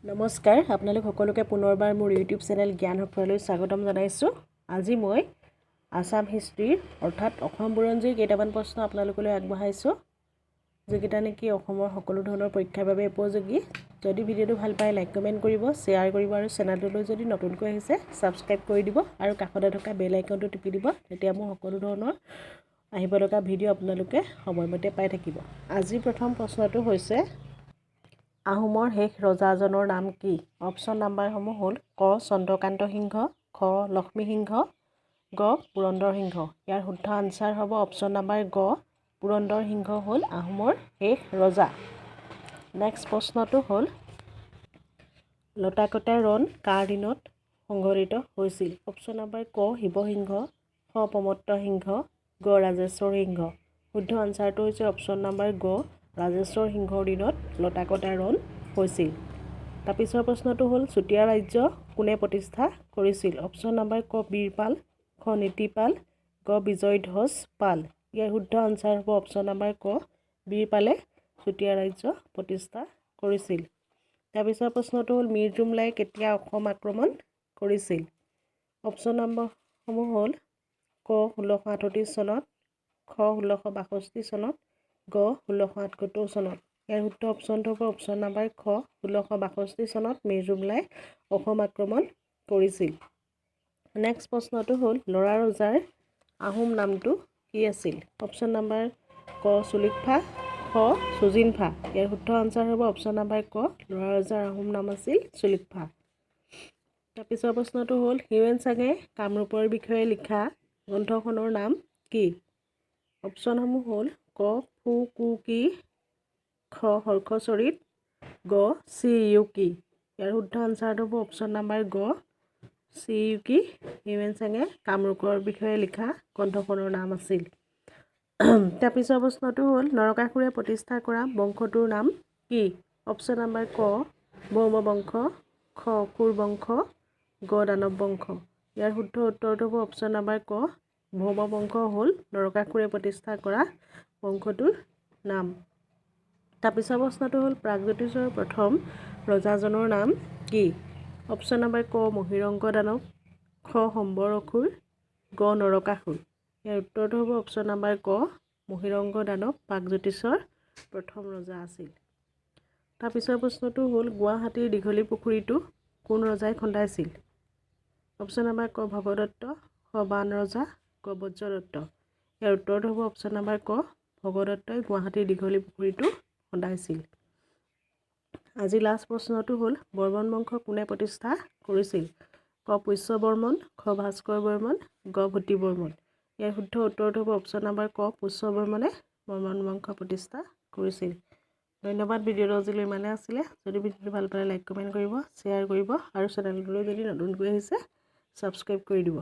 নমস্কাৰ আপোনালোক সকলোকে পুনৰবাৰ মোৰ ইউটিউব চেনেল জ্ঞান সফললৈ স্বাগতম জনাইছোঁ। আজি মই আসাম হিষ্ট্ৰীৰ অৰ্থাৎ অসম বুৰঞ্জীৰ কেইটামান প্ৰশ্ন আপোনালোকলৈ আগবঢ়াইছোঁ, যিকেইটা নেকি অসমৰ সকলো ধৰণৰ পৰীক্ষাৰ বাবে উপযোগী। যদি ভিডিঅ'টো ভাল পায় লাইক কমেণ্ট কৰিব, শ্বেয়াৰ কৰিব আৰু চেনেলটোলৈ যদি নতুনকৈ আহিছে ছাবস্ক্ৰাইব কৰি দিব আৰু কাষতে থকা বেল আইকনটো টিপি দিব। তেতিয়া মোৰ সকলো ধৰণৰ আহিব লগা ভিডিঅ' আপোনালোকে সময়মতে পাই থাকিব। আজি প্ৰথম প্ৰশ্নটো হৈছে আহোমৰ শেষ ৰজাজনৰ নাম কি? অপশ্যন নাম্বাৰসমূহ হ'ল ক চন্দ্ৰকান্ত সিংহ, খ লক্ষ্মী সিংহ, গ পুৰন্দৰ সিংহ। ইয়াৰ শুদ্ধ আনচাৰ হ'ব অপশ্যন নাম্বাৰ গ পুৰন্দৰ সিংহ হ'ল আহোমৰ শেষ ৰজা। নেক্সট প্ৰশ্নটো হ'ল লতাকটা ৰণ কাৰ দিনত সংঘটিত হৈছিল? অপশ্যন নাম্বাৰ ক শিৱসিংহ, খ প্ৰমত্ত সিংহ, গ ৰাজেশ্বৰ সিংহ। শুদ্ধ আনচাৰটো হৈছে অপশ্যন নাম্বাৰ গ ৰাজেশ্বৰ সিংহৰ দিনত লতাকটা ৰণ হৈছিল। তাৰপিছৰ প্ৰশ্নটো হ'ল চুতীয়া ৰাজ্য কোনে প্ৰতিষ্ঠা কৰিছিল? অপশ্যন নাম্বাৰ ক বীৰপাল, খ নীতিপাল, গ বিজয়ধ্বজ পাল। ইয়াৰ শুদ্ধ আনচাৰ হ'ব অপশ্যন নাম্বাৰ ক বীৰপালে চুতীয়া ৰাজ্য প্ৰতিষ্ঠা কৰিছিল। তাৰপিছৰ প্ৰশ্নটো হ'ল মীৰ জুমলাই কেতিয়া অসম আক্ৰমণ কৰিছিল? অপশ্যন নম্বৰসমূহ হ'ল ক 1638 চনত, খ 1662 চনত, গ 1678 চনত। ইয়াৰ শুদ্ধ অপশ্যনটো হ'ব অপশ্যন নাম্বাৰ খ 1662 চনত মীৰ জুমলাই অসম আক্ৰমণ কৰিছিল। নেক্সট প্ৰশ্নটো হ'ল ল'ৰা ৰজাৰ আহোম নামটো কি আছিল? অপশ্যন নাম্বাৰ ক চুলিকফা, খ চুজিনফা। ইয়াৰ শুদ্ধ আনচাৰ হ'ব অপশ্যন নাম্বাৰ ক ল'ৰা ৰজাৰ আহোম নাম আছিল চুলিকফা। তাৰপিছৰ প্ৰশ্নটো হ'ল হিউৱেন চাঙে কামৰূপৰ বিষয়ে লিখা গ্ৰন্থখনৰ নাম কি? অপশ্যনসমূহ হ'ল ক ফু কু কি, খ হৰ্ষচৰিত, গ চি ইউ কি। ইয়াৰ শুদ্ধ আনচাৰটো হ'ব অপশ্যন নাম্বাৰ গ চি ইউ কি। হিউৱেন চাঙে কামৰূপৰ বিষয়ে লিখা গ্ৰন্থখনৰ নাম আছিল। তাৰপিছৰ প্ৰশ্নটো হ'ল নৰকাসুৰে প্ৰতিষ্ঠা কৰা বংশটোৰ নাম কি? অপশ্যন নাম্বাৰ ক ভৌম বংশ, খ অসুৰ বংশ, গ দানৱ বংশ। ইয়াৰ শুদ্ধ উত্তৰটো হ'ব অপশ্যন নাম্বাৰ ক ভৌম বংশ হ'ল নৰকাসুৰে প্ৰতিষ্ঠা কৰা বংশটোৰ নাম। তাৰপিছৰ প্ৰশ্নটো হ'ল প্ৰাগজ্যোতিষৰ প্ৰথম ৰজাজনৰ নাম কি? অপশ্যন নাম্বাৰ ক মহিৰংগ দানৱ, খ সম্বৰ অসুৰ, গ নৰকাসুৰ। ইয়াৰ উত্তৰটো হ'ব অপশ্যন নাম্বাৰ ক মহিৰংগ দানৱ প্ৰাগজ্যোতিষৰ প্ৰথম ৰজা আছিল। তাৰপিছৰ প্ৰশ্নটো হ'ল গুৱাহাটীৰ দীঘলী পুখুৰীটো কোন ৰজাই খন্দাইছিল? অপশ্যন নাম্বাৰ ক ভগদত্ত, খ বাণ ৰজা, গ বজ্ৰদত্ত। ইয়াৰ উত্তৰটো হ'ব অপশ্যন নাম্বাৰ ক ভগদত্তই গুৱাহাটীৰ দীঘলী পুখুৰীটো খন্দাইছিল। আজি লাষ্ট প্ৰশ্নটো হ'ল বৰ্মন বংশ কোনে প্ৰতিষ্ঠা কৰিছিল? ক পুষ্য বৰ্মন, খ ভাস্কৰ বৰ্মন, গ ভূতি বৰ্মন। ইয়াৰ শুদ্ধ উত্তৰটো হ'ব অপশ্যন নাম্বাৰ ক পুষ্য বৰ্মনে বৰ্মন বংশ প্ৰতিষ্ঠা কৰিছিল। ধন্যবাদ। ভিডিঅ'টো আজিলৈ ইমানে আছিলে। যদি ভিডিঅ'টো ভাল পালে লাইক কমেণ্ট কৰিব, শ্বেয়াৰ কৰিব আৰু চেনেলটোলৈ যদি নতুনকৈ আহিছে ছাবস্ক্ৰাইব কৰি দিব।